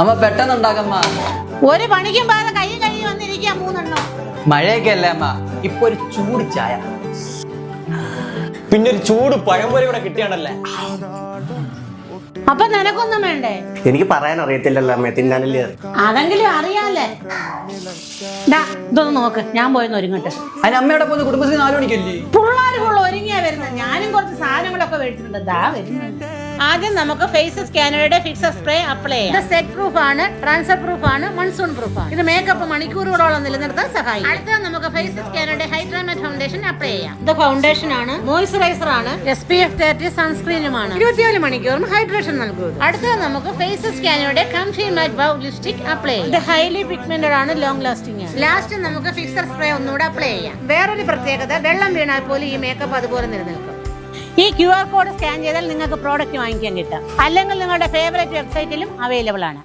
അമ്മ പെട്ടെന്ന് ഉണ്ടാക്കമ്മ. ഒരു പണിക്കും പാതെ കൈയും കഴുകി വന്നിരിക്കുക 3 എണ്ണം. മഴയൊക്കെ അല്ലേ അമ്മ, ഇപ്പൊ ഒരു ചൂട് ചായ, പിന്നെ ഒരു ചൂട് പഴംപോലെ ഇവിടെ കിട്ടിയാണല്ലേ. അപ്പൊ നിനക്കൊന്നും വേണ്ടേ? എനിക്ക് പറയാൻ അറിയത്തില്ലല്ലോ അമ്മ, തിന്നാനല്ലേ. അതെങ്കിലും അറിയാല്ലേ. ഇതൊന്ന് നോക്ക്, ഞാൻ പോയെന്ന് ഒരുങ്ങട്ടെ. അതിന് അമ്മയുടെ പോന്ന് കുടുംബശ്രീ 4 മണിക്കല്ലേ? പിള്ളേർ ഒരുങ്ങിയാ വരുന്നത്. ഞാനും കുറച്ച് സാധനങ്ങളൊക്കെ മേടിച്ചിട്ടുണ്ട്. ദാ വരുന്നത്. ആദ്യം നമുക്ക് ഫേസ് സ്കാനറുടെ ഫിക്സർ സ്പ്രേ അപ്ലൈ ചെയ്യാം. ഇത് സെറ്റ് പ്രൂഫ് ആണ്, ട്രാൻസ്ഫർ പ്രൂഫ് ആണ്, മൺസൂൺ പ്രൂഫ് ആണ്. ഇത് മേക്കപ്പ് മണിക്കൂറുകളോളം നിലനിർത്താൻ സഹായിക്കും. അടുത്തത് നമുക്ക് ഫേസ് സ്കാനറുടെ ഹൈഡ്രാമാറ്റ് ഫൗണ്ടേഷൻ അപ്ലൈ ചെയ്യാം. ഇത് ഫൗണ്ടേഷൻ ആണ്, മോയ്സ്ചറൈസർ ആണ്, SPF 30 സൺസ്ക്രീനുമാണ്. 24 മണിക്കൂറും ഹൈഡ്രേഷൻ നൽകും. അടുത്തത് നമുക്ക് ഫേസ് സ്കാനറുടെ കംഫി മാറ്റ് ബൗ ലിപ്സ്റ്റിക് അപ്ലൈ ചെയ്യാം. ഇത് ഹൈലി പിഗ്മെന്റഡ് ആണ്, ലോങ് ലാസ്റ്റിംഗ് ആണ്. ലാസ്റ്റ് നമുക്ക് ഫിക്സർ സ്പ്രേ ഒന്നുകൂടെ അപ്ലൈ ചെയ്യാം. വേറൊരു പ്രത്യേകത, വെള്ളം വീണാൽ പോലും ഈ മേക്കപ്പ് അതുപോലെ നിലനിൽക്കും. ഈ QR കോഡ് സ്കാൻ ചെയ്താൽ നിങ്ങൾക്ക് പ്രോഡക്റ്റ് വാങ്ങിക്കാൻ കിട്ടും. അല്ലെങ്കിൽ നിങ്ങളുടെ ഫേവറേറ്റ് വെബ്സൈറ്റിലും അവൈലബിൾ ആണ്.